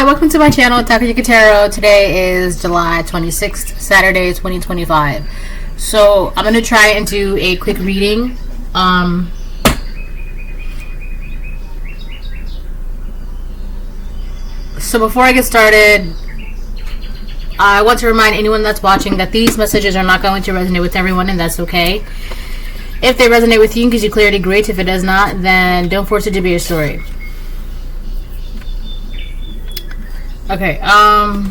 Hi, welcome to my channel, Takayuki Tarot. Today is July 26th, Saturday, 2025. So I'm going to try and do a quick reading. So before I get started, I want to remind anyone that's watching that these messages are not going to resonate with everyone, and that's okay. If they resonate with you and gives you clarity, great. If it does not, then don't force it to be your story. Okay, I've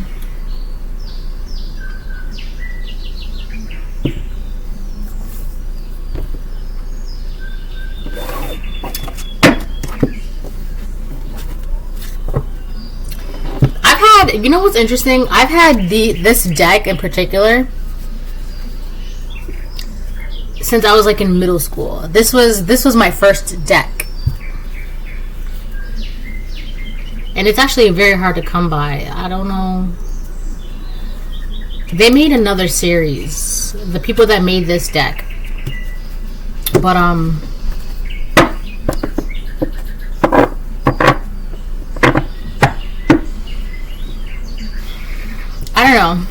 had, you know what's interesting? I've had this deck in particular since I was like in middle school. This was my first deck. And it's actually very hard to come by. I don't know. They made another series. The people that made this deck. But, I don't know.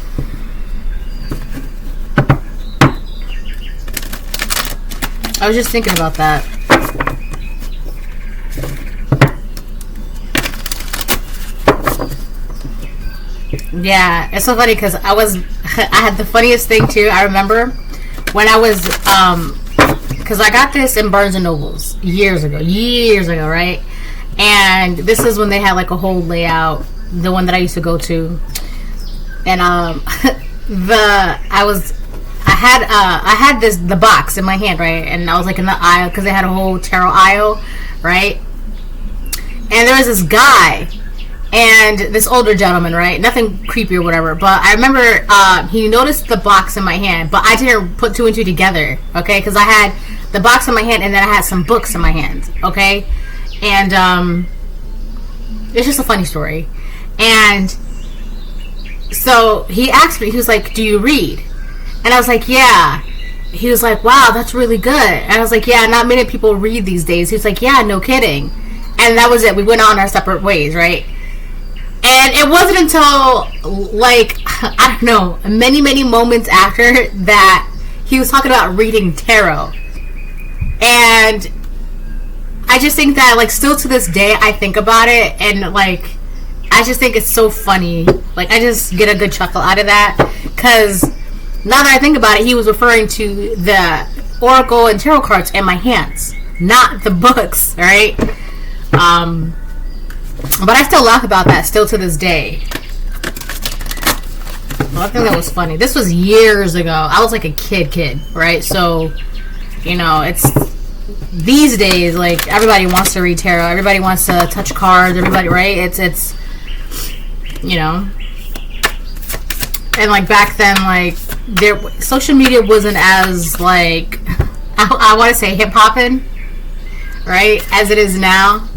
I was just thinking about that. Yeah, it's so funny because I had the funniest thing too. I remember when I was, because I got this in Barnes and Nobles years ago, right? And this is when they had like a whole layout, the one that I used to go to, and I had the box in my hand, right? And I was like in the aisle because they had a whole tarot aisle, right? And there was this guy and this older gentleman, right? Nothing creepy or whatever, but I remember he noticed the box in my hand, but I didn't put two and two together, okay? Because I had the box in my hand and then I had some books in my hand, okay? And it's just a funny story. And so he asked me, he was like, "Do you read?" And I was like, "Yeah." He was like, "Wow, that's really good." And I was like, "Yeah, not many people read these days." He was like, "Yeah, no kidding." And that was it. We went on our separate ways, right? And it wasn't until, like, I don't know, many moments after that he was talking about reading tarot. And I just think that, like, still to this day, I think about it, and, like, I just think it's so funny. Like, I just get a good chuckle out of that. Because now that I think about it, he was referring to the oracle and tarot cards in my hands, not the books, right? But I still laugh about that still to this day. Well, I think that was funny. This was years ago. I was like a kid, right? So, you know, it's these days, like, everybody wants to read tarot. Everybody wants to touch cards. Everybody, right? It's you know. And, like, back then, like, social media wasn't as, like, I want to say hip-hopping, right, as it is now.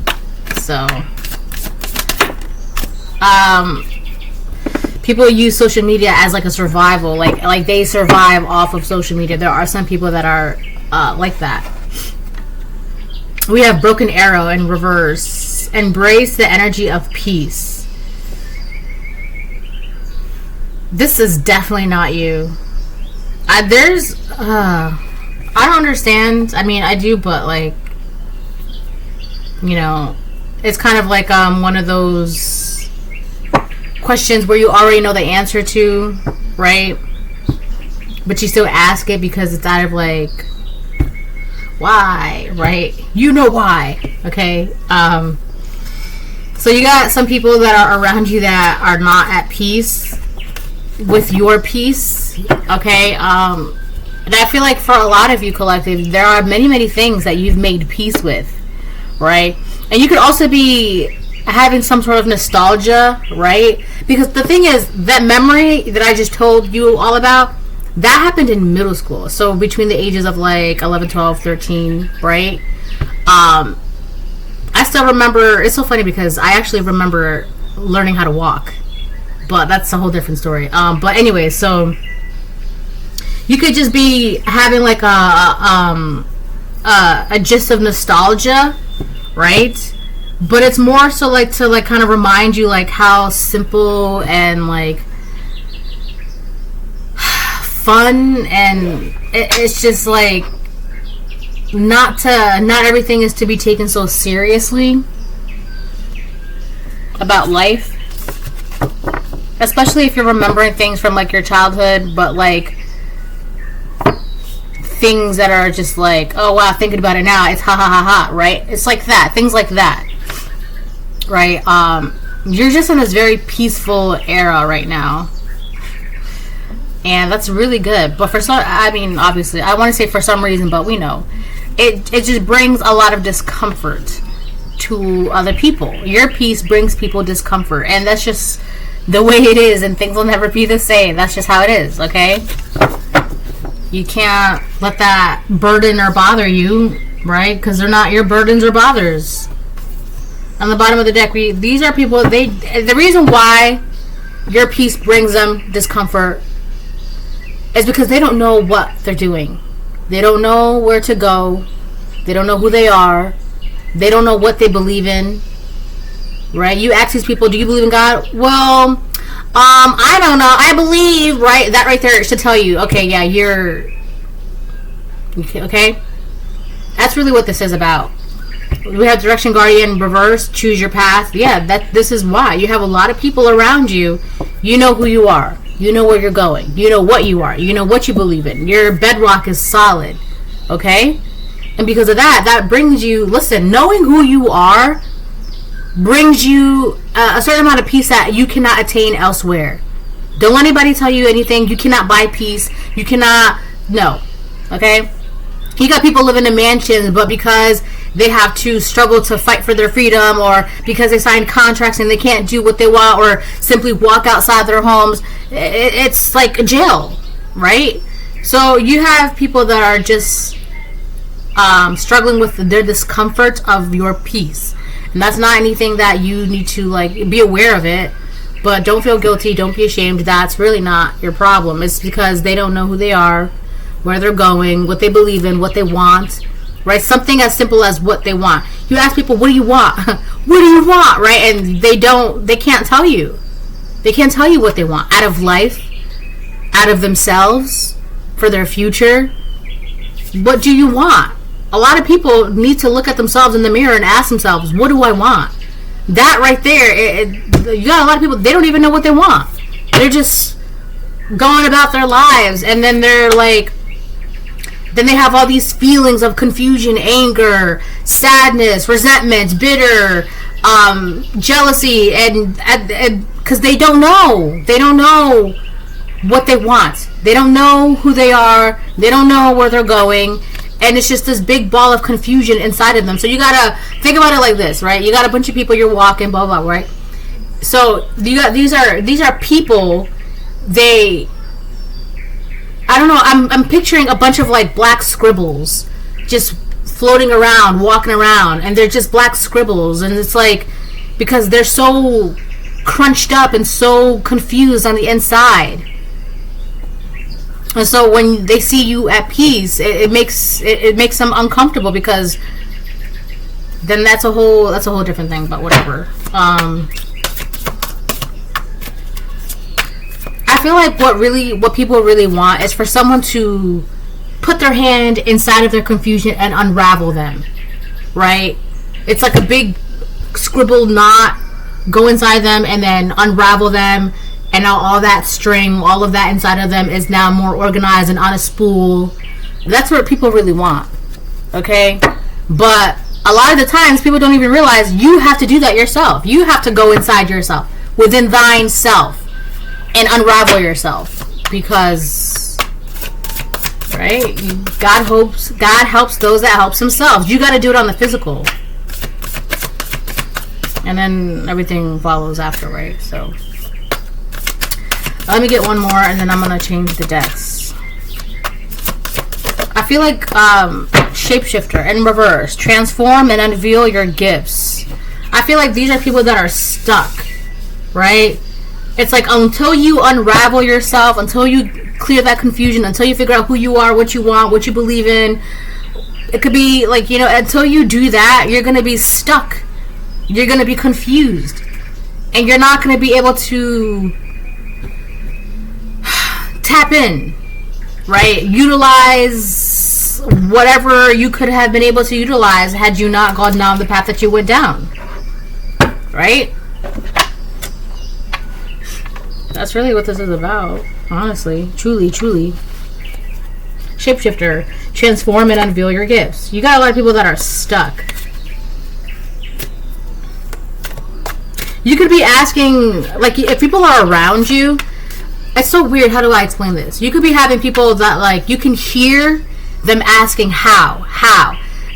So people use social media as like a survival, like they survive off of social media. There are some people that are like that. We have Broken Arrow in reverse. Embrace the energy of peace. This is definitely not you. I don't understand. I mean, I do, but, like, you know, it's kind of like one of those questions where you already know the answer to, right? But you still ask it because it's out of, like, why, right? You know why, okay? So you got some people that are around you that are not at peace with your peace, okay? And I feel like for a lot of you, collective, there are many things that you've made peace with, right? And you could also be having some sort of nostalgia, right? Because the thing is, that memory that I just told you all about, that happened in middle school. So between the ages of like 11, 12, 13, right? I still remember, it's so funny because I actually remember learning how to walk. But that's a whole different story. But anyway, so you could just be having like a gist of nostalgia, right? but it's more so like to like kind of remind you like how simple and like fun, and it's just like not everything is to be taken so seriously about life, especially if you're remembering things from like your childhood, but like things that are just like, oh wow, thinking about it now, it's ha ha ha ha, right? It's like that, things like that, right? You're just in this very peaceful era right now, and that's really good. But for some, I mean, obviously, I want to say for some reason, but we know it just brings a lot of discomfort to other people. Your peace brings people discomfort, and that's just the way it is, and things will never be the same. That's just how it is, okay? You can't let that burden or bother you, right? Because they're not your burdens or bothers. On the bottom of the deck, these are people, the reason why your peace brings them discomfort is because they don't know what they're doing. They don't know where to go. They don't know who they are. They don't know what they believe in, right? You ask these people, do you believe in God? Well, I don't know. I believe, right? That right there should tell you, okay, yeah, you're okay. That's really what this is about. We have Direction Guardian reverse, choose your path. Yeah, this is why. You have a lot of people around you. You know who you are. You know where you're going. You know what you are. You know what you believe in. Your bedrock is solid, okay? And because of that, that brings you, listen, knowing who you are brings you a certain amount of peace that you cannot attain elsewhere. Don't let anybody tell you anything. You cannot buy peace. You cannot, no, okay? You got people living in mansions, but because they have to struggle to fight for their freedom, or because they signed contracts and they can't do what they want, or simply walk outside their homes, it's like a jail, right? So you have people that are just struggling with their discomfort of your peace. And that's not anything that you need to like be aware of it, but don't feel guilty, don't be ashamed. That's really not your problem. It's because they don't know who they are, where they're going, what they believe in, what they want, right? Something as simple as what they want. You ask people, what do you want? What do you want, right? And they can't tell you. They can't tell you what they want out of life, out of themselves, for their future. What do you want? A lot of people need to look at themselves in the mirror and ask themselves, what do I want? That right there, you got a lot of people, they don't even know what they want. They're just going about their lives, and then they're like, then they have all these feelings of confusion, anger, sadness, resentment, bitter, jealousy, and because they don't know what they want. They don't know who they are. They don't know where they're going. And it's just this big ball of confusion inside of them. So you gotta think about it like this, right? You got a bunch of people, you're walking, blah, blah, right? So you got these are people, I don't know, I'm picturing a bunch of like black scribbles just floating around, walking around, and they're just black scribbles, and it's like because they're so crunched up and so confused on the inside. And so when they see you at peace, it makes them uncomfortable, because then that's a whole different thing, but whatever. I feel like what people really want is for someone to put their hand inside of their confusion and unravel them, right? It's like a big scribble knot, go inside them and then unravel them, and now all that string, all of that inside of them is now more organized and on a spool. That's what people really want, okay? But a lot of the times people don't even realize you have to do that yourself. You have to go inside yourself, within thine self, and unravel yourself, because, right, God helps those that helps themselves. You got to do it on the physical, and then everything follows after, right? So let me get one more, and then I'm gonna change the decks. I feel like shapeshifter in reverse, transform and unveil your gifts. I feel like these are people that are stuck, right? It's like until you unravel yourself, until you clear that confusion, until you figure out who you are, what you want, what you believe in. It could be like, until you do that, you're going to be stuck You're going to be confused. And you're not going to be able to tap in, right? Utilize whatever you could have been able to utilize had you not gone down the path that you went down, right? That's really what this is about, honestly. Truly, truly. Shapeshifter. Transform and unveil your gifts. You got a lot of people that are stuck. You could be asking, like, if people are around you, it's so weird. How do I explain this? You could be having people that, like, you can hear them asking how.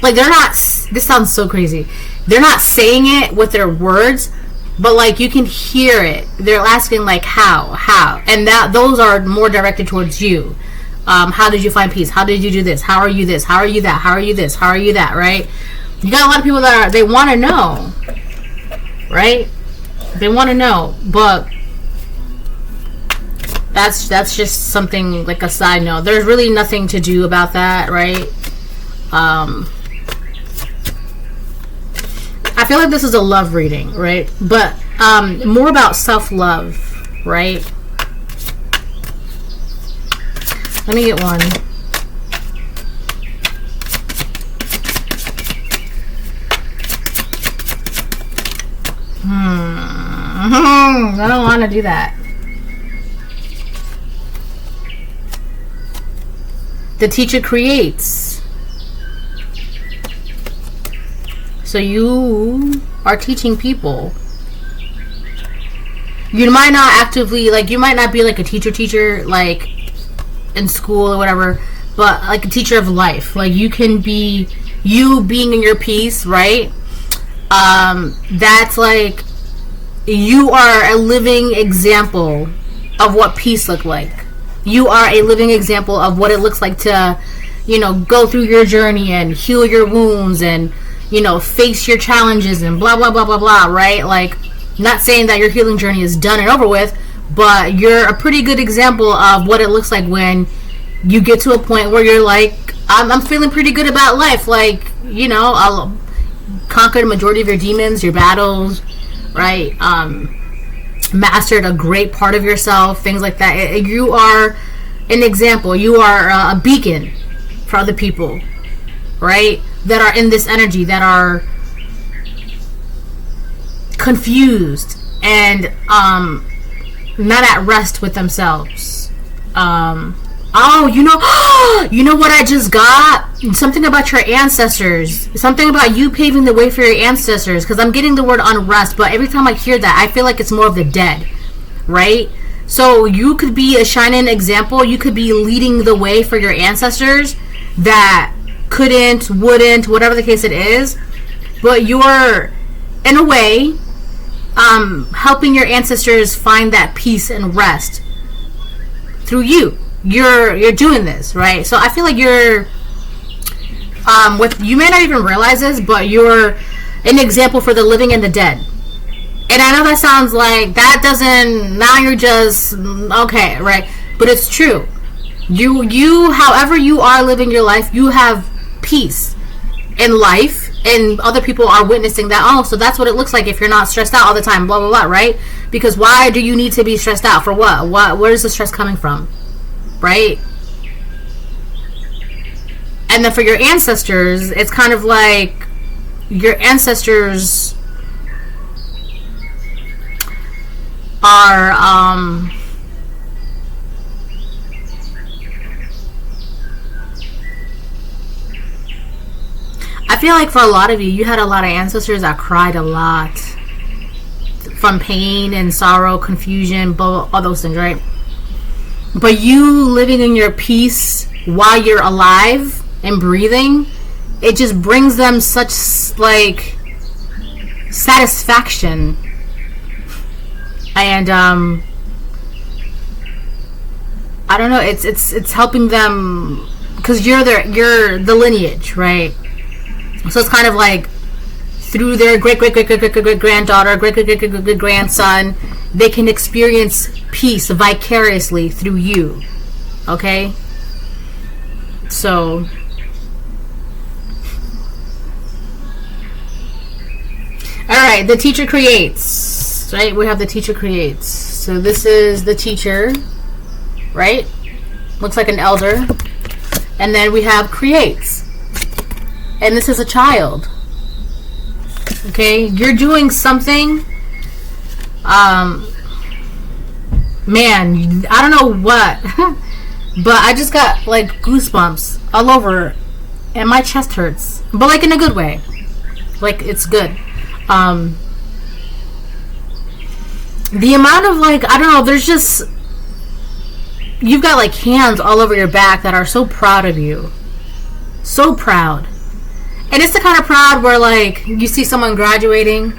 Like, they're not, this sounds so crazy. They're not saying it with their words, but, like, you can hear it. They're asking, like, how. And those are more directed towards you. How did you find peace? How did you do this? How are you this? How are you that? How are you this? How are you that, right? You got a lot of people that they want to know, right? They want to know, but that's just something, like, a side note. There's really nothing to do about that, right? I feel like this is a love reading, right? But more about self-love, right? Let me get one. I don't want to do that. The teacher creates. So you are teaching people. You might not actively, like, you might not be like a teacher, like, in school or whatever, but like a teacher of life. Like, you can be, you being in your peace, right? That's like, you are a living example of what peace looked like. You are a living example of what it looks like to, you know, go through your journey and heal your wounds and, you know, face your challenges and blah, blah, blah, blah, blah, right? Like, not saying that your healing journey is done and over with, but you're a pretty good example of what it looks like when you get to a point where you're like, I'm feeling pretty good about life. Like, you know, I'll conquer the majority of your demons, your battles, right? Mastered a great part of yourself, things like that. You are an example. You are a beacon for other people, right? That are in this energy, that are confused and not at rest with themselves. Oh, you know what I just got? Something about your ancestors. Something about you paving the way for your ancestors. Because I'm getting the word unrest, but every time I hear that, I feel like it's more of the dead, right? So you could be a shining example. You could be leading the way for your ancestors that couldn't, wouldn't, whatever the case it is. But you're, in a way, helping your ancestors find that peace and rest through you. You're doing this, right? So I feel like you're you may not even realize this, but you're an example for the living and the dead. And I know that sounds like that doesn't, now you're just okay, right? But it's true. You however you are living your life, you have peace in life, and other people are witnessing that. Oh, so that's what it looks like if you're not stressed out all the time, blah blah blah, right? Because why do you need to be stressed out? For what? Where is the stress coming from? Right? And then for your ancestors, it's kind of like your ancestors are I feel like for a lot of you had a lot of ancestors that cried a lot from pain and sorrow, confusion, all those things, right? But you living in your peace while you're alive and breathing, it just brings them such, like, satisfaction. And I don't know, it's helping them because you're the lineage, right? So it's kind of like through their great granddaughter, great grandson, they can experience peace vicariously through you. Okay? So All right, the teacher creates. Right, we have the teacher creates. So this is the teacher, right? Looks like an elder. And then we have creates. And this is a child. Okay, you're doing something. Man, I don't know what, but I just got like goosebumps all over, and my chest hurts, but like in a good way. Like, it's good. The amount of, like, I don't know, there's just, you've got like hands all over your back that are so proud of you. So proud. And it's the kind of proud where, like, you see someone graduating,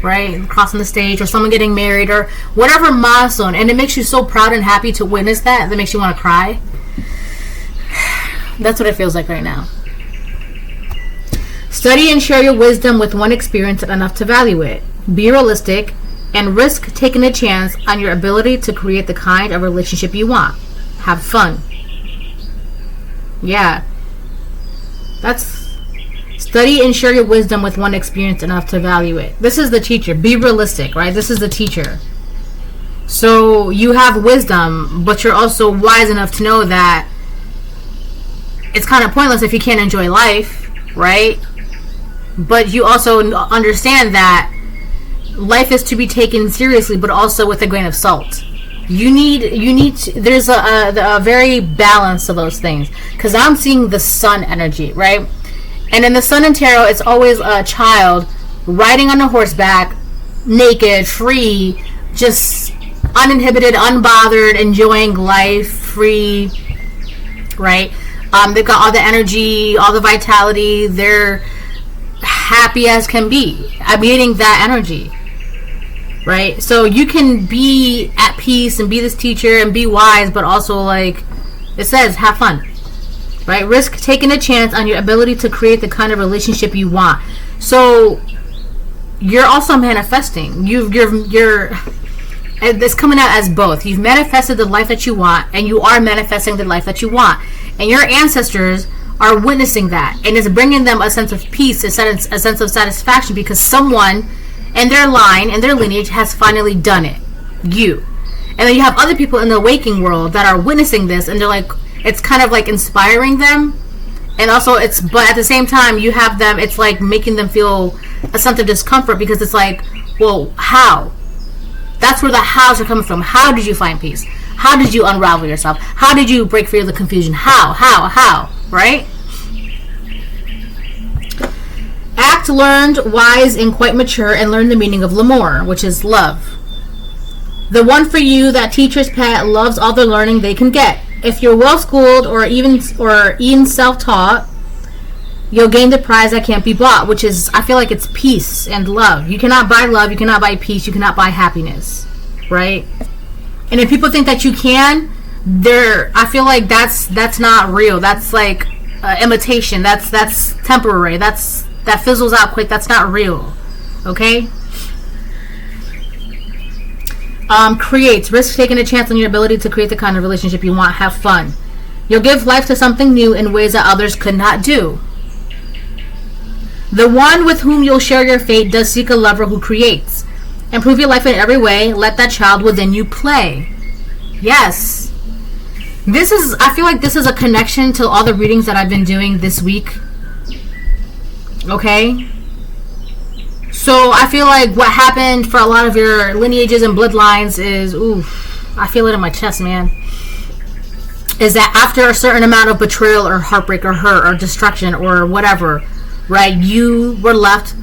right, crossing the stage, or someone getting married, or whatever milestone, and it makes you so proud and happy to witness that makes you want to cry. That's what it feels like right now. Study and share your wisdom with one experience enough to value it. Be realistic and risk taking a chance on your ability to create the kind of relationship you want. Have fun. Yeah. That's... Study and share your wisdom with one experience enough to value it. This is the teacher. Be realistic, right? This is the teacher. So you have wisdom, but you're also wise enough to know that it's kind of pointless if you can't enjoy life, right? But you also understand that life is to be taken seriously, but also with a grain of salt. You need to, there's a very balance of those things, because I'm seeing the sun energy, right? And in the Sun and Tarot, it's always a child riding on a horseback, naked, free, just uninhibited, unbothered, enjoying life, free, right? They've got all the energy, all the vitality. They're happy as can be. I'm getting that energy, right? So you can be at peace and be this teacher and be wise, but also, like it says, have fun. Right? Risk taking a chance on your ability to create the kind of relationship you want. So you're also manifesting. You're it's coming out as both. You've manifested the life that you want, and you are manifesting the life that you want. And your ancestors are witnessing that, and it's bringing them a sense of peace, a sense of satisfaction, because someone in their line, in their lineage, has finally done it. You. And then you have other people in the waking world that are witnessing this, and they're like, it's kind of like inspiring them, and also but at the same time you have them, it's like making them feel a sense of discomfort, because it's like, well, how? That's where the hows are coming from. How did you find peace? How did you unravel yourself? How did you break free of the confusion? How, right? Act learned, wise, and quite mature, and learn the meaning of l'amour, which is love. The one for you, that teacher's pet, loves all the learning they can get. If you're well-schooled or even self-taught, you'll gain the prize that can't be bought, which is, I feel like it's peace and love. You cannot buy love, you cannot buy peace, you cannot buy happiness, right? And if people think that you can, I feel like that's not real. That's like imitation. That's temporary. That fizzles out quick. That's not real. Okay? Creates. Risk taking a chance on your ability to create the kind of relationship you want. Have fun. You'll give life to something new in ways that others could not do. The one with whom you'll share your fate does seek a lover who creates. Improve your life in every way. Let that child within you play. Yes. I feel like this is a connection to all the readings that I've been doing this week. Okay? So I feel like what happened for a lot of your lineages and bloodlines is, I feel it in my chest, man. Is that after a certain amount of betrayal or heartbreak or hurt or destruction or whatever, right, you were left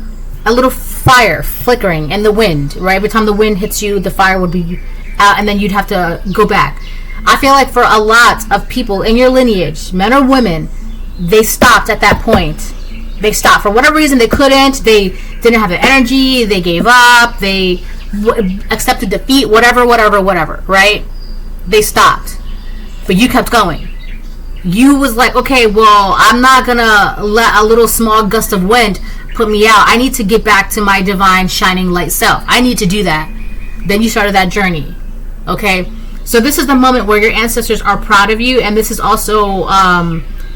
a little fire flickering in the wind, right? Every time the wind hits you, the fire would be out, and then you'd have to go back. I feel like for a lot of people in your lineage, men or women, they stopped at that point. They stopped. For whatever reason, they couldn't. They didn't have the energy. They gave up. They accepted defeat, whatever, right? They stopped. But you kept going. You was like, okay, well, I'm not going to let a little small gust of wind put me out. I need to get back to my divine, shining light self. I need to do that. Then you started that journey. Okay? So this is the moment where your ancestors are proud of you, and this is also,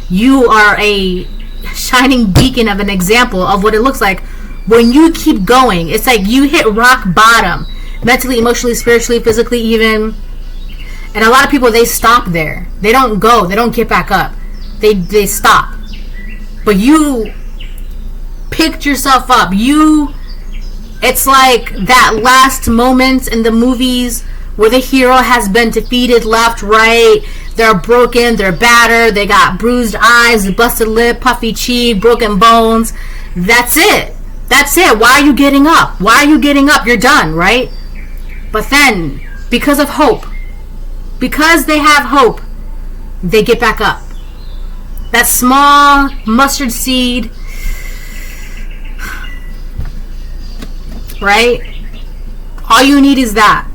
you are a shining beacon of an example of what it looks like when you keep going, it's like you hit rock bottom, mentally, emotionally, spiritually, physically, even. And a lot of people, they stop there. They don't go. They don't get back up. They stop. But you picked yourself up. It's like that last moment in the movies where the hero has been defeated left, right. They're broken. They're battered. They got bruised eyes, busted lip, puffy cheek, broken bones. That's it. That's it. Why are you getting up? Why are you getting up? You're done, right? But then, because of hope, because they have hope, they get back up. That small mustard seed, right? All you need is that.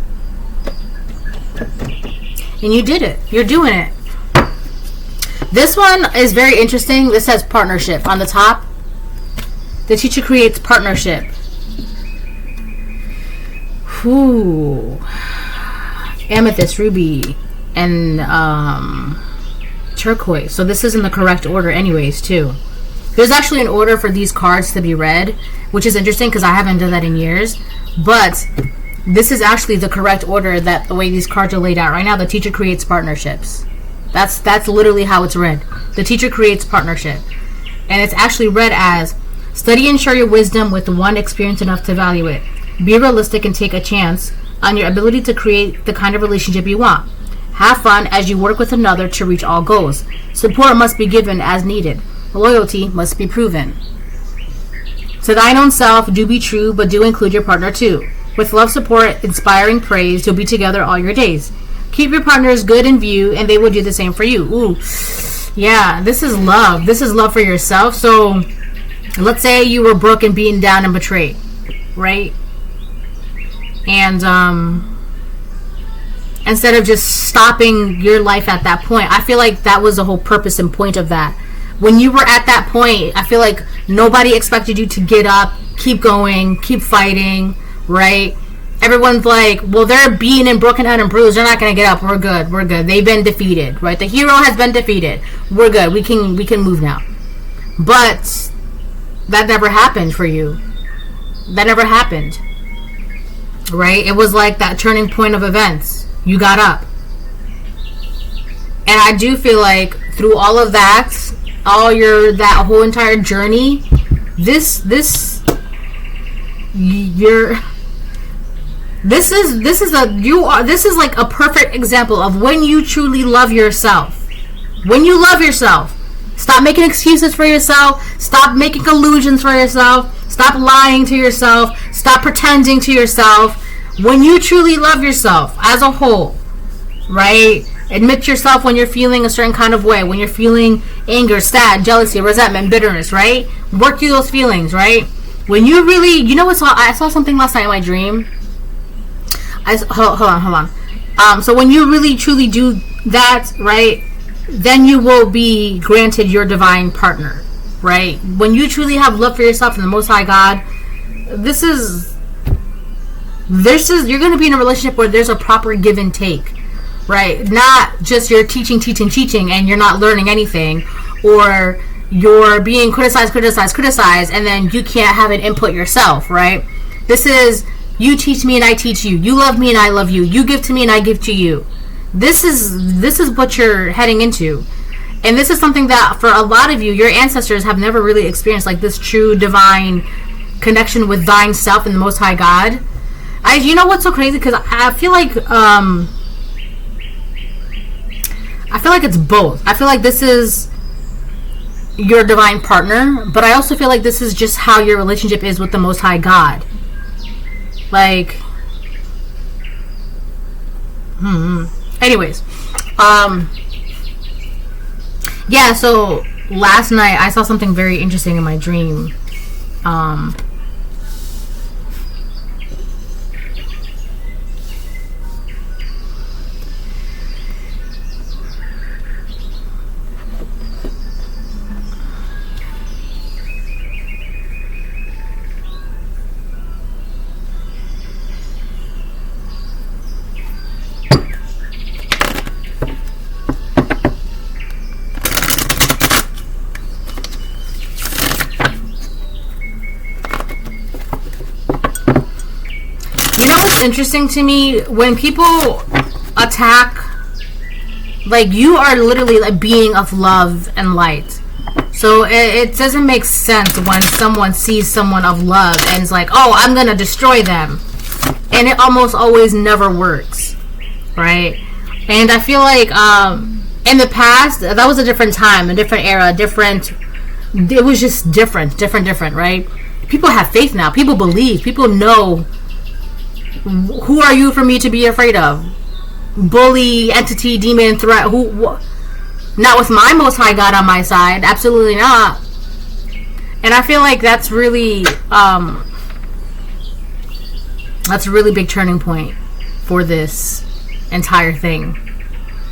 And you did it. You're doing it. This one is very interesting. This says partnership on the top. The teacher creates partnership. Ooh. Amethyst, ruby, and turquoise. So this is in the correct order anyways too. There's actually an order for these cards to be read, which is interesting because I haven't done that in years. But this is actually the correct order, that the way these cards are laid out right now. The teacher creates partnerships. That's literally how it's read. The teacher creates partnership. And it's actually read as, study and share your wisdom with one experienced enough to value it. Be realistic and take a chance on your ability to create the kind of relationship you want. Have fun as you work with another to reach all goals. Support must be given as needed. Loyalty must be proven. To thine own self, do be true, but do include your partner too. With love, support, inspiring praise, you'll be together all your days. Keep your partners good in view, and they will do the same for you. Ooh, yeah, this is love. This is love for yourself. So, let's say you were broken, beaten down, and betrayed, right? And instead of just stopping your life at that point, I feel like that was the whole purpose and point of that. When you were at that point, I feel like nobody expected you to get up, keep going, keep fighting, right? Everyone's like, well, they're beaten and broken down and bruised. They're not going to get up. We're good. We're good. They've been defeated, right? The hero has been defeated. We're good. We can move now. But that never happened for you. That never happened. Right? It was like that turning point of events. You got up. And I do feel like through all of that, that whole entire journey, this is like a perfect example of when you truly love yourself. When you love yourself, stop making excuses for yourself. Stop making illusions for yourself. Stop lying to yourself. Stop pretending to yourself. When you truly love yourself as a whole, right? Admit yourself when you're feeling a certain kind of way. When you're feeling anger, sad, jealousy, resentment, bitterness, right? Work through those feelings, right? When you really, you know what? I saw something last night in my dream. Hold on. So when you really truly do that, right, then you will be granted your divine partner, right? When you truly have love for yourself and the Most High God, you're going to be in a relationship where there's a proper give and take, right? Not just you're teaching, and you're not learning anything, or you're being criticized, and then you can't have an input yourself, right? This is, you teach me and I teach you. You love me and I love you. You give to me and I give to you. This is what you're heading into. And this is something that for a lot of you, your ancestors have never really experienced, like this true divine connection with thine self and the Most High God. You know what's so crazy? Because I feel like it's both. I feel like this is your divine partner, but I also feel like this is just how your relationship is with the Most High God. Like, anyways, yeah, so last night I saw something very interesting in my dream. interesting to me when people attack. Like, you are literally a being of love and light. So it doesn't make sense when someone sees someone of love and is like, oh, I'm gonna destroy them. And it almost always never works, right? And I feel like in the past, that was a different time, a different era, it was just different, right? People have faith now. People believe. People know. Who are you for me to be afraid of? Bully, entity, demon, threat. Not with my Most High God on my side. Absolutely not. And I feel like that's really a really big turning point for this entire thing.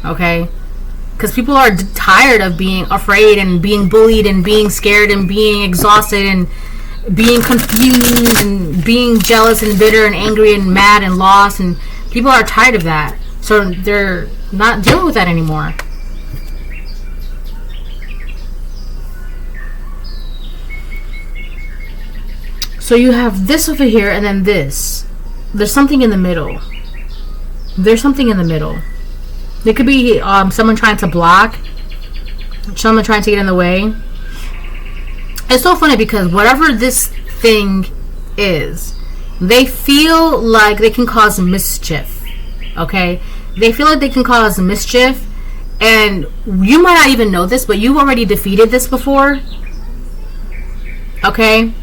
Okay? Because people are tired of being afraid and being bullied and being scared and being exhausted and being confused and being jealous and bitter and angry and mad and lost. And people are tired of that. So they're not dealing with that anymore. So you have this over here and then this. There's something in the middle. There could be someone trying to block, someone trying to get in the way. It's so funny because whatever this thing is, they feel like they can cause mischief. Okay? They feel like they can cause mischief, and you might not even know this, but you've already defeated this before. Okay?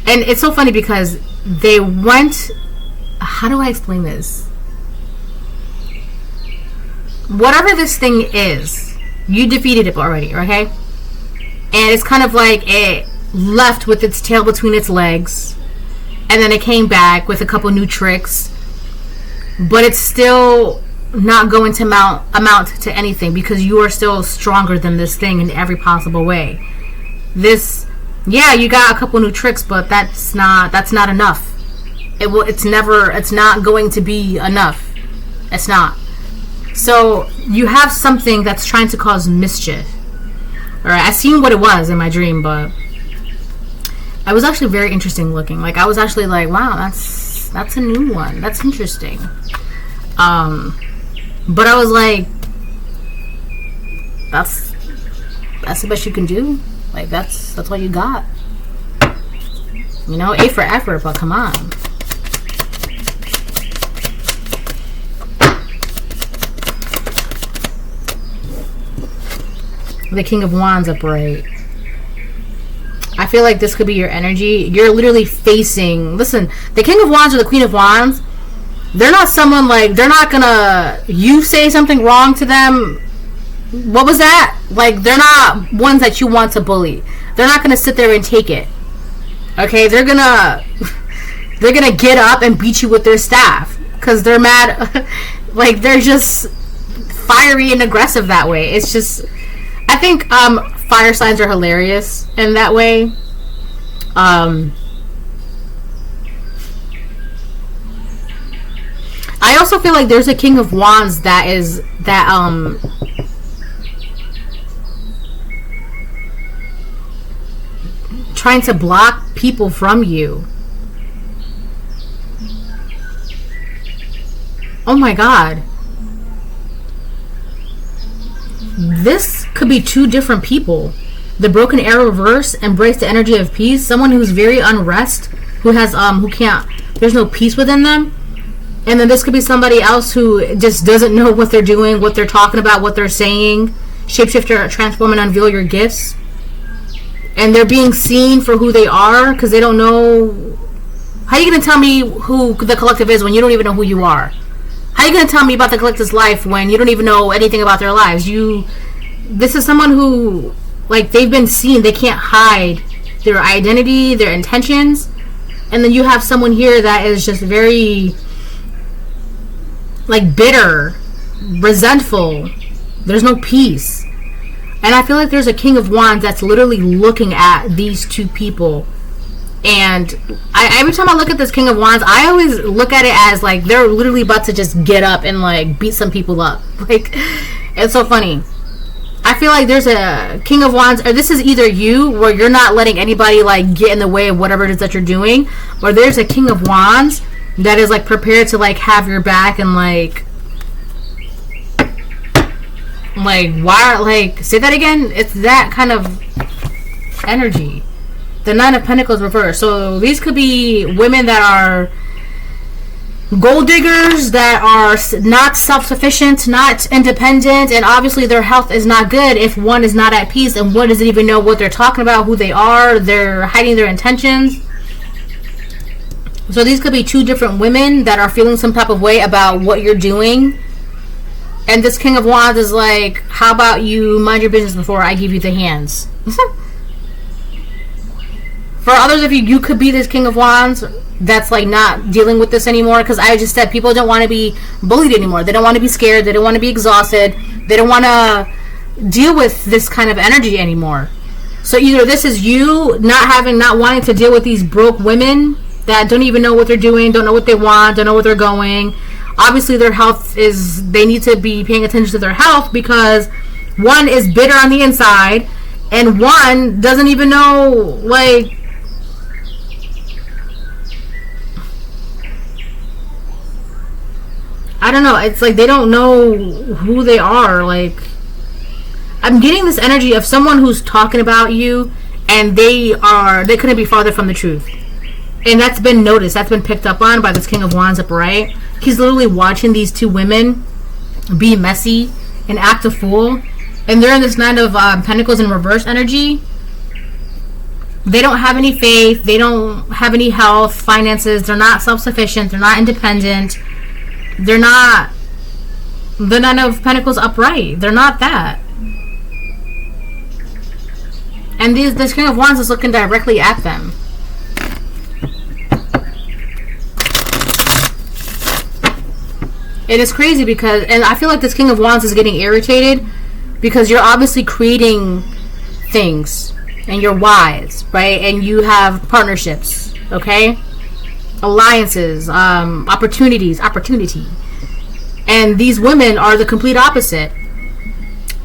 And it's so funny because they went... How do I explain this? Whatever this thing is, you defeated it already, okay? And it's kind of like it left with its tail between its legs, and then it came back with a couple new tricks, but it's still not going to amount to anything because you are still stronger than this thing in every possible way. Yeah, you got a couple new tricks, but that's not enough. It's not going to be enough. It's not. So you have something that's trying to cause mischief. Alright, I seen what it was in my dream, but it was actually very interesting looking. Like, I was actually like, wow, that's a new one. That's interesting. But I was like, that's the best you can do. Like, that's all you got. You know, A for effort, but come on. The King of Wands upright. I feel like this could be your energy. You're literally facing... Listen, the King of Wands or the Queen of Wands, they're not someone like... They're not gonna... You say something wrong to them... What was that? Like, they're not ones that you want to bully. They're not gonna sit there and take it. Okay? They're gonna get up and beat you with their staff. Because they're mad. Like, they're just fiery and aggressive that way. It's just... I think fire signs are hilarious in that way. I also feel like there's a King of Wands that trying to block people from you. Oh my God. This could be two different people. The broken arrow reverse, embrace the energy of peace. Someone who's very unrest, who can't, there's no peace within them. And then this could be somebody else who just doesn't know what they're doing, what they're talking about, what they're saying. Shapeshifter, transform and unveil your gifts. And they're being seen for who they are because they don't know. How are you going to tell me who the collective is when you don't even know who you are? How are you going to tell me about the collective's life when you don't even know anything about their lives? This is someone who, like, they've been seen. They can't hide their identity, their intentions. And then you have someone here that is just very, like, bitter, resentful. There's no peace. And I feel like there's a King of Wands that's literally looking at these two people. And every time I look at this King of Wands, I always look at it as like they're literally about to just get up and like beat some people up. Like, it's so funny. I feel like there's a King of Wands, or this is either you where you're not letting anybody like get in the way of whatever it is that you're doing, or there's a King of Wands that is like prepared to like have your back and like why, like, say that again. It's that kind of energy. The Nine of Pentacles reversed. So these could be women that are gold diggers, that are not self-sufficient, not independent, and obviously their health is not good if one is not at peace and one doesn't even know what they're talking about, who they are. They're hiding their intentions. So these could be two different women that are feeling some type of way about what you're doing. And this King of Wands is like, how about you mind your business before I give you the hands? For others of you, you could be this King of Wands that's like not dealing with this anymore, because I just said people don't want to be bullied anymore. They don't want to be scared. They don't want to be exhausted. They don't want to deal with this kind of energy anymore. So either this is you not wanting to deal with these broke women that don't even know what they're doing, don't know what they want, don't know where they're going. Obviously their health is, they need to be paying attention to their health, because one is bitter on the inside and one doesn't even know, like, I don't know, it's like they don't know who they are. Like, I'm getting this energy of someone who's talking about you and they couldn't be farther from the truth. And that's been noticed, that's been picked up on by this King of Wands upright. He's literally watching these two women be messy and act a fool, and they're in this Nine of Pentacles in reverse energy. They don't have any faith, they don't have any health, finances, they're not self-sufficient, they're not independent, they're not the Nine of Pentacles upright. They're not that. And this King of Wands is looking directly at them. It is crazy because, and I feel like this King of Wands is getting irritated because you're obviously creating things and you're wise, right? And you have partnerships, okay? Alliances, opportunity. And these women are the complete opposite.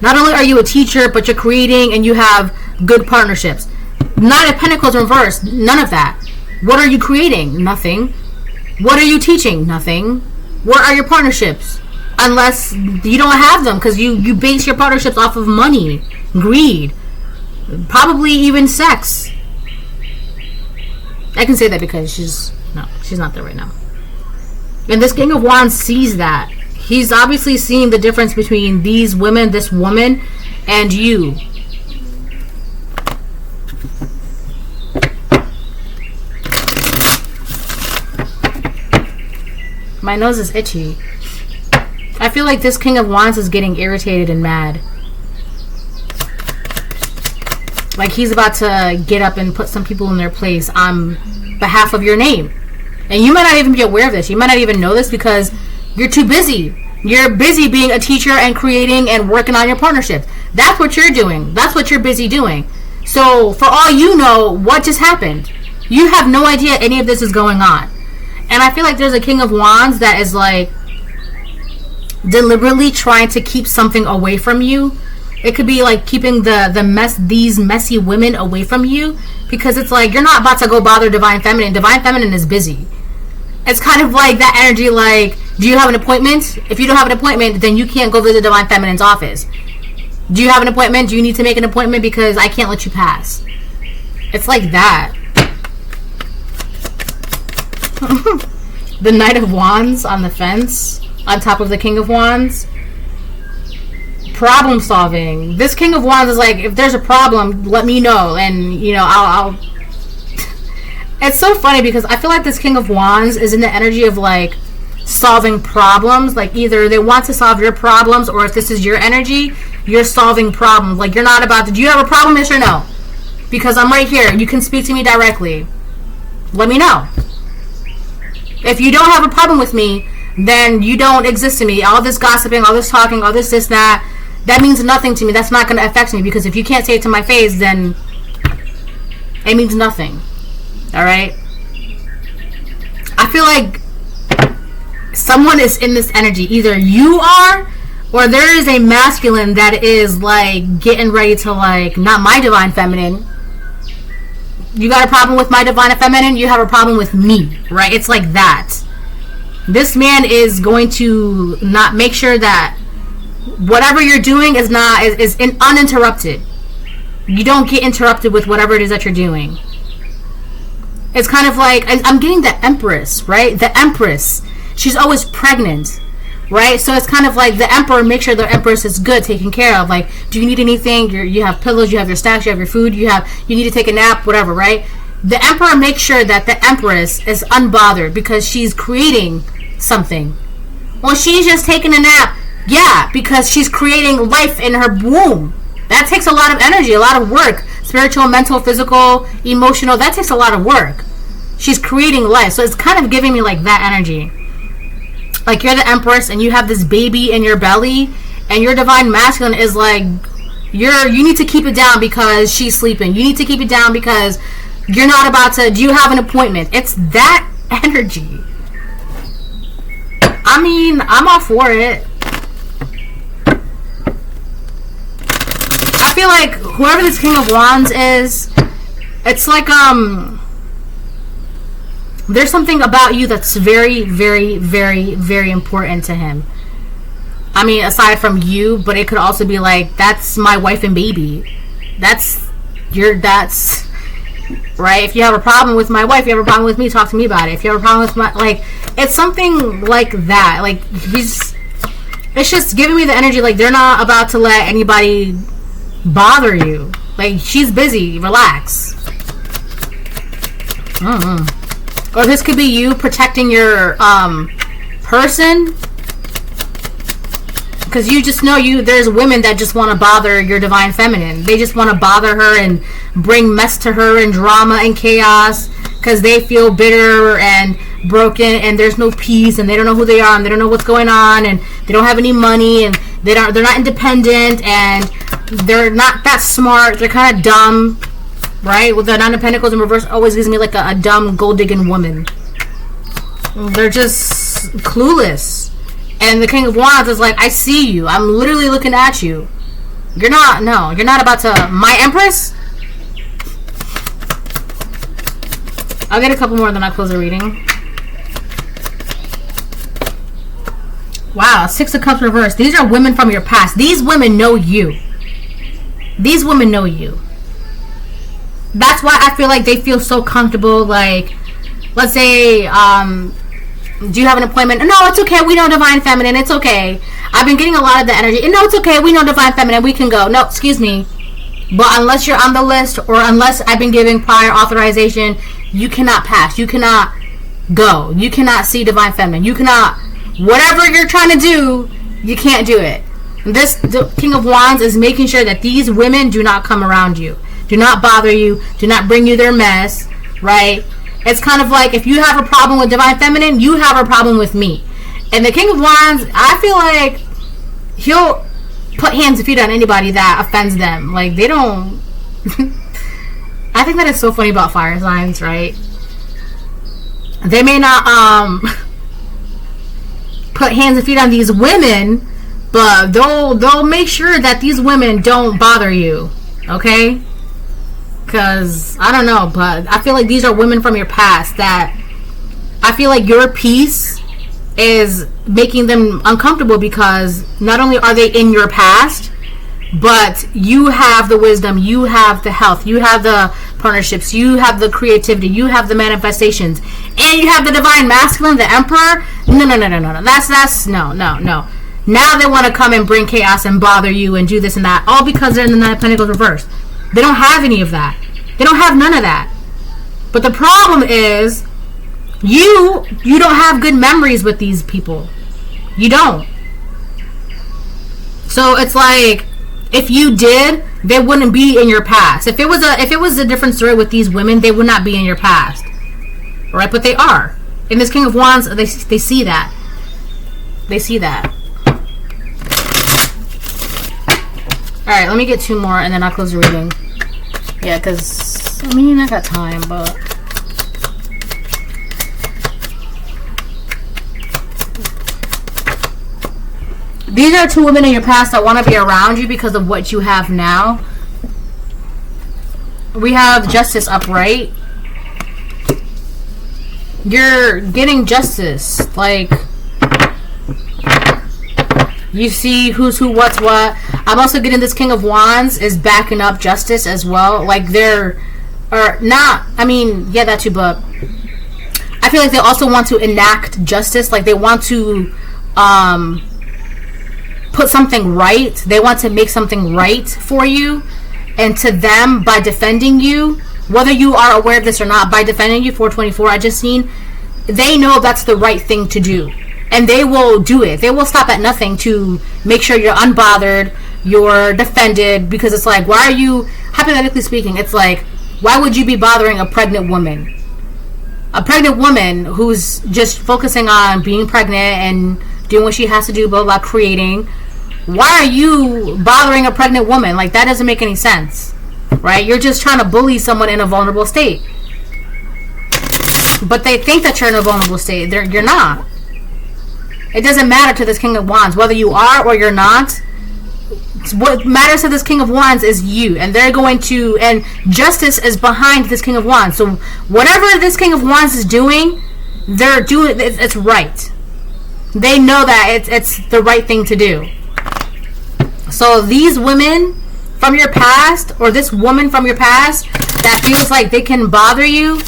Not only are you a teacher, but you're creating and you have good partnerships. Nine of Pentacles reversed, none of that. What are you creating? Nothing. What are you teaching? Nothing. What are your partnerships? Unless you don't have them, because you base your partnerships off of money, greed, probably even sex. I can say that because she's not there right now. And this King of Wands sees that. He's obviously seeing the difference between these women, this woman, and you. My nose is itchy. I feel like this King of Wands is getting irritated and mad. Like he's about to get up and put some people in their place on behalf of your name. And you might not even be aware of this. You might not even know this because you're too busy. You're busy being a teacher and creating and working on your partnerships. That's what you're doing. That's what you're busy doing. So for all you know, what just happened? You have no idea any of this is going on. And I feel like there's a King of Wands that is like deliberately trying to keep something away from you. It could be like keeping these messy women away from you, because it's like you're not about to go bother Divine Feminine. Divine Feminine is busy. It's kind of like that energy, like, do you have an appointment? If you don't have an appointment, then you can't go visit Divine Feminine's office. Do you have an appointment? Do you need to make an appointment because I can't let you pass? It's like that. The Knight of Wands on the fence on top of the King of Wands. Problem solving. This King of Wands is like, if there's a problem, let me know, and you know, I'll It's so funny because I feel like this King of Wands is in the energy of like solving problems. Like either they want to solve your problems, or if this is your energy, you're solving problems. Like you're not about to, do you have a problem, yes or no? Because I'm right here. You can speak to me directly. Let me know. If you don't have a problem with me, then you don't exist to me. All this gossiping, all this talking, all this, that means nothing to me. That's not going to affect me, because if you can't say it to my face, then it means nothing. Alright? I feel like someone is in this energy. Either you are, or there is a masculine that is like getting ready to like, not my Divine Feminine. You got a problem with my Divine Feminine, you have a problem with me, right? It's like that. This man is going to not make sure that whatever you're doing is uninterrupted. You don't get interrupted with whatever it is that you're doing. It's kind of like, I'm getting the Empress, right? The Empress. She's always pregnant, right? So it's kind of like the Emperor, make sure the Empress is good, taken care of. Like, do you need anything? You have pillows, you have your snacks, you have your food, you need to take a nap, whatever, right? The Emperor makes sure that the Empress is unbothered because she's creating something. Well, she's just taking a nap. Yeah, because she's creating life in her womb. That takes a lot of energy, a lot of work. Spiritual, mental, physical, emotional. That takes a lot of work. She's creating life. So it's kind of giving me like that energy. Like you're the Empress and you have this baby in your belly, and your divine masculine is like, you need to keep it down because she's sleeping. You need to keep it down because you're not about to, do you have an appointment? It's that energy. I mean, I'm all for it. I feel like whoever this King of Wands is, it's like there's something about you that's very, very, very, very important to him. I mean, aside from you, but it could also be like, that's my wife and baby. That's right. If you have a problem with my wife, you have a problem with me, talk to me about it. If you have a problem with my, it's something like that. Like, it's just giving me the energy like they're not about to let anybody bother you. Like, she's busy, relax. Or this could be you protecting your person, because you just know there's women that just want to bother your divine feminine. They just want to bother her and bring mess to her and drama and chaos because they feel bitter and broken and there's no peace and they don't know who they are and they don't know what's going on and they don't have any money and they're not independent and they're not that smart. They're kind of dumb, right? With the Nine of Pentacles in reverse always gives me like a dumb gold digging woman. They're just clueless. And the King of Wands is like, I see you. I'm literally looking at you. You're not about to, my Empress? I'll get a couple more and then I'll close the reading. Wow, Six of Cups reversed. These are women from your past. These women know you. These women know you. That's why I feel like they feel so comfortable. Like, let's say, do you have an appointment? No, it's okay. We know Divine Feminine. It's okay. I've been getting a lot of the energy. No, it's okay. We know Divine Feminine. We can go. No, excuse me. But unless you're on the list or unless I've been giving prior authorization, you cannot pass. You cannot go. You cannot see Divine Feminine. You cannot, whatever you're trying to do, you can't do it. The King of Wands is making sure that these women do not come around you. Do not bother you. Do not bring you their mess, right? It's kind of like if you have a problem with Divine Feminine, you have a problem with me. And the King of Wands, I feel like he'll put hands and feet on anybody that offends them. Like, they don't... I think that is so funny about fire signs, right? They may not put hands and feet on these women, but they'll make sure that these women don't bother you, okay? Because, I don't know, but I feel like these are women from your past that I feel like your peace is making them uncomfortable because not only are they in your past, but you have the wisdom, you have the health, you have the partnerships, you have the creativity, you have the manifestations, and you have the Divine Masculine, the Emperor. No. That's no. Now they want to come and bring chaos and bother you and do this and that, all because they're in the Nine of Pentacles reversed. They don't have any of that. They don't have none of that. But the problem is, you don't have good memories with these people. You don't. So it's like, if you did, they wouldn't be in your past. If it was a different story with these women, they would not be in your past. Right? But they are. In this King of Wands, they see that. They see that. Alright, let me get two more and then I'll close the reading. Yeah, because, I mean, I got time, but... These are two women in your past that want to be around you because of what you have now. We have Justice upright. you're getting justice. Like, you see who's who, what's what. I'm also getting this King of Wands is backing up justice as well. Like, they're, or not, I mean, yeah, that too, but I feel like they also want to enact justice. Like, they want to put something right. They want to make something right for you. And to them, by defending you, whether you are aware of this or not, by defending you, 424, I just seen, they know that's the right thing to do. And they will do it. They will stop at nothing to make sure you're unbothered, you're defended, because it's like, why are you, hypothetically speaking, it's like, why would you be bothering a pregnant woman? A pregnant woman who's just focusing on being pregnant and doing what she has to do, blah, blah, creating. Why are you bothering a pregnant woman? Like, that doesn't make any sense, right? You're just trying to bully someone in a vulnerable state. But they think that you're in a vulnerable state. You're not. It doesn't matter to this King of Wands, whether you are or you're not. What matters to this King of Wands is you, and they're going to, and justice is behind this King of Wands. So whatever this King of Wands is doing, they're doing, it's right. They know that it's the right thing to do. So these women from your past, or this woman from your past that feels like they can bother you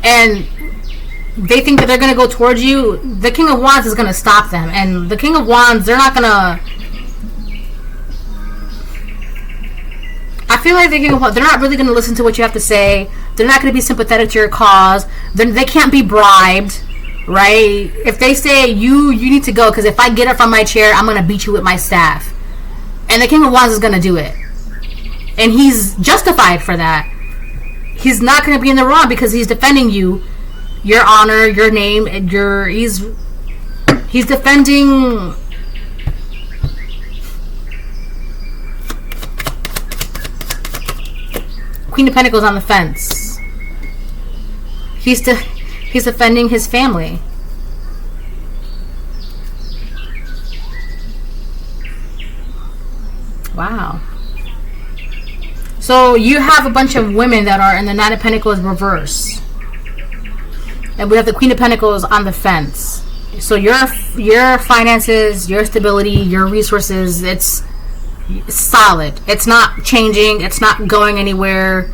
and they think that they're going to go towards you, the King of Wands is going to stop them. And the King of Wands, they're not going to, I feel like they're not really going to listen to what you have to say. They're not going to be sympathetic to your cause. They can't be bribed, right? If they say, you need to go, because if I get up from my chair, I'm going to beat you with my staff. And the King of Wands is going to do it. And he's justified for that. He's not going to be in the wrong because he's defending you, your honor, your name, and he's defending. Queen of Pentacles on the fence. He's defending his family. Wow. So you have a bunch of women that are in the Nine of Pentacles reverse. And we have the Queen of Pentacles on the fence. So your finances, your stability, your resources, it's solid. It's not changing. It's not going anywhere.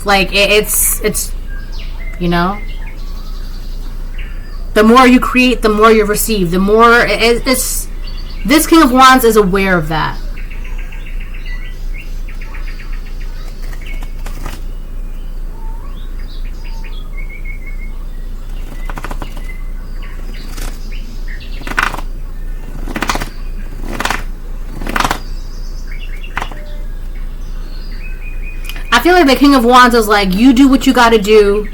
Like, it's you know, the more you create, the more you receive. The more it's this King of Wands is aware of that. I feel like the King of Wands is like, you do what you got to do,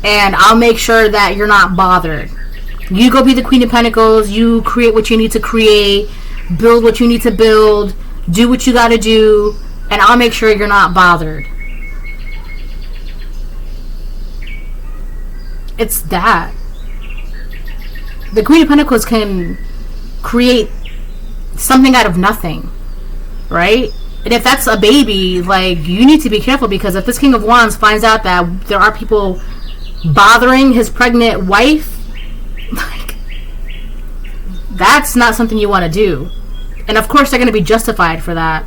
and I'll make sure that you're not bothered. You go be the Queen of Pentacles. You create what you need to create, build what you need to build, do what you got to do, and I'll make sure you're not bothered. It's that. The Queen of Pentacles can create something out of nothing, right? And if that's a baby, like, you need to be careful, because if this King of Wands finds out that there are people bothering his pregnant wife, like, that's not something you want to do. And of course they're going to be justified for that.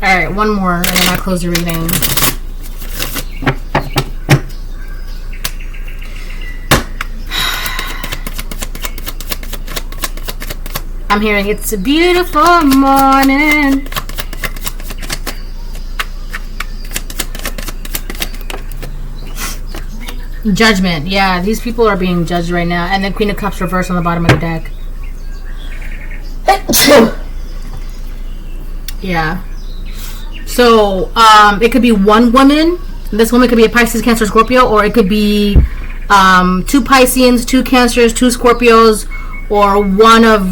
Alright, one more and then I'll close the reading. I'm hearing it's a beautiful morning. Judgment. Yeah, these people are being judged right now. And then Queen of Cups reversed on the bottom of the deck. Yeah. So, it could be one woman. This woman could be a Pisces, Cancer, Scorpio. Or it could be 2 Pisceans, 2 Cancers, 2 Scorpios. Or one of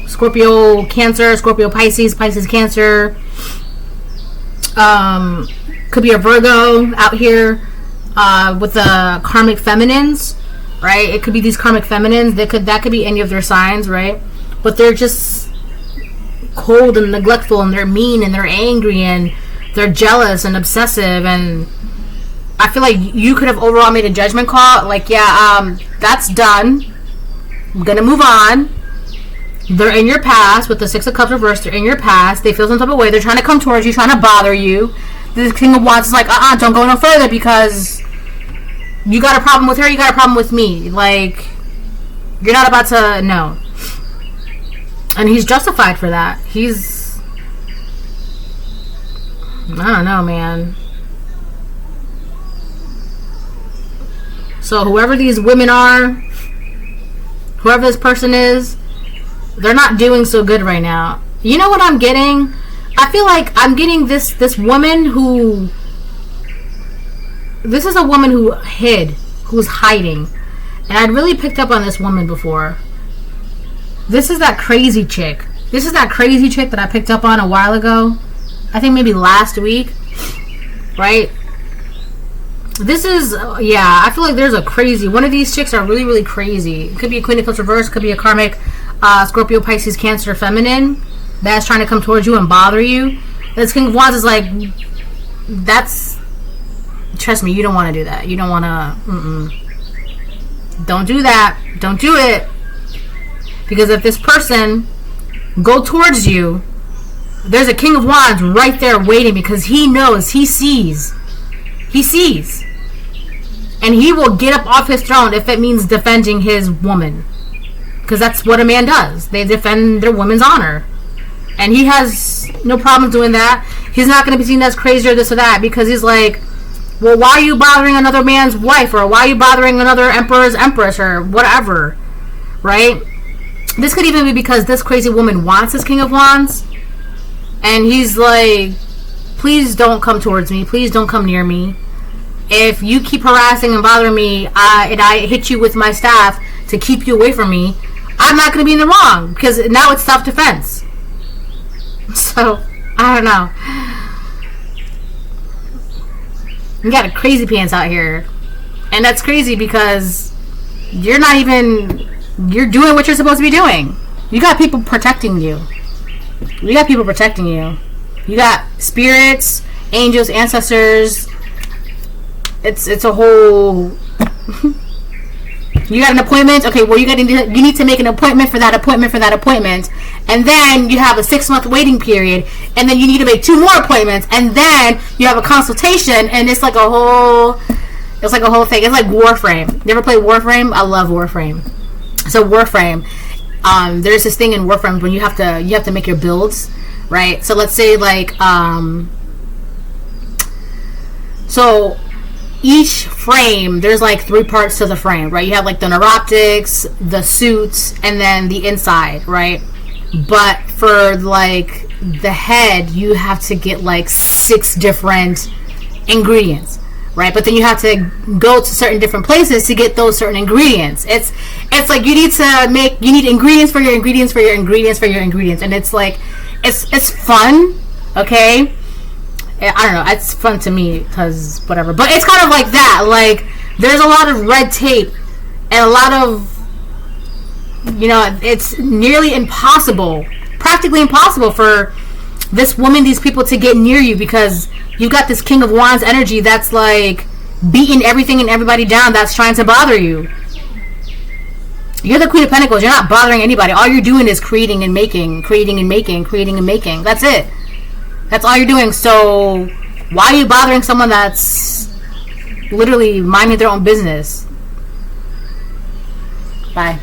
Scorpio, Cancer, Scorpio, Pisces, Pisces, Cancer. Could be a Virgo out here with the karmic feminines, right? It could be these karmic feminines. That could be any of their signs, right? But they're just cold and neglectful, and they're mean and they're angry and they're jealous and obsessive, and I feel like you could have overall made a judgment call, like, yeah, that's done. I'm gonna move on. They're in your past with the Six of Cups reversed. They're in your past. They feel some type of way. They're trying to come towards you, trying to bother you. The King of Wands is like, don't go no further because you got a problem with her. You got a problem with me. Like, you're not about to, no. And he's justified for that. I don't know, man. So whoever these women are, whoever this person is, they're not doing so good right now. You know what I'm getting? I feel like I'm getting this woman who... This is a woman who who's hiding. And I'd really picked up on this woman before. This is that crazy chick. This is that crazy chick that I picked up on a while ago. I think maybe last week. Right? This is, yeah, I feel like there's a crazy... One of these chicks are really, really crazy. It could be a Queen of Cups reverse. Could be a karmic Scorpio, Pisces, Cancer, Feminine that's trying to come towards you and bother you. This King of Wands is like, that's... Trust me, you don't want to do that. You don't want to... Don't do that. Don't do it. Because if this person go towards you, there's a King of Wands right there waiting because he knows, he sees. He sees. And he will get up off his throne if it means defending his woman. Because that's what a man does. They defend their woman's honor. And he has no problem doing that. He's not going to be seen as crazy or this or that because he's like, well, why are you bothering another man's wife? Or why are you bothering another emperor's empress or whatever? Right? This could even be because this crazy woman wants this King of Wands. And he's like, please don't come towards me. Please don't come near me. If you keep harassing and bothering me, and I hit you with my staff to keep you away from me, I'm not going to be in the wrong. Because now it's self-defense. So, I don't know. You got a crazy pants out here. And that's crazy because you're not even... You're doing what you're supposed to be doing. You got people protecting you. You got people protecting you. You got spirits, angels, ancestors. It's a whole... You got an appointment? Okay, well, you need to make an appointment for that appointment for that appointment. And then you have a 6-month waiting period. And then you need to make 2 more appointments. And then you have a consultation. And it's like a whole... It's like a whole thing. It's like Warframe. You ever play Warframe? I love Warframe. So Warframe, there's this thing in Warframe when you have to make your builds, right? So let's say like so each frame, there's like 3 parts to the frame, right? You have like the neuroptics, the suits, and then the inside, right? But for like the head, you have to get like 6 different ingredients. Right, but then you have to go to certain different places to get those certain ingredients. It's like you need ingredients for your ingredients for your ingredients for your ingredients, and it's like it's fun, okay? I don't know, it's fun to me because whatever, but it's kind of like that. Like there's a lot of red tape and a lot of, you know, it's nearly impossible, practically impossible for this woman, these people to get near you because you got this King of Wands energy that's like beating everything and everybody down that's trying to bother you. You're the Queen of Pentacles. You're not bothering anybody. All you're doing is creating and making, creating and making, creating and making. That's it. That's all you're doing. So why are you bothering someone that's literally minding their own business? Bye.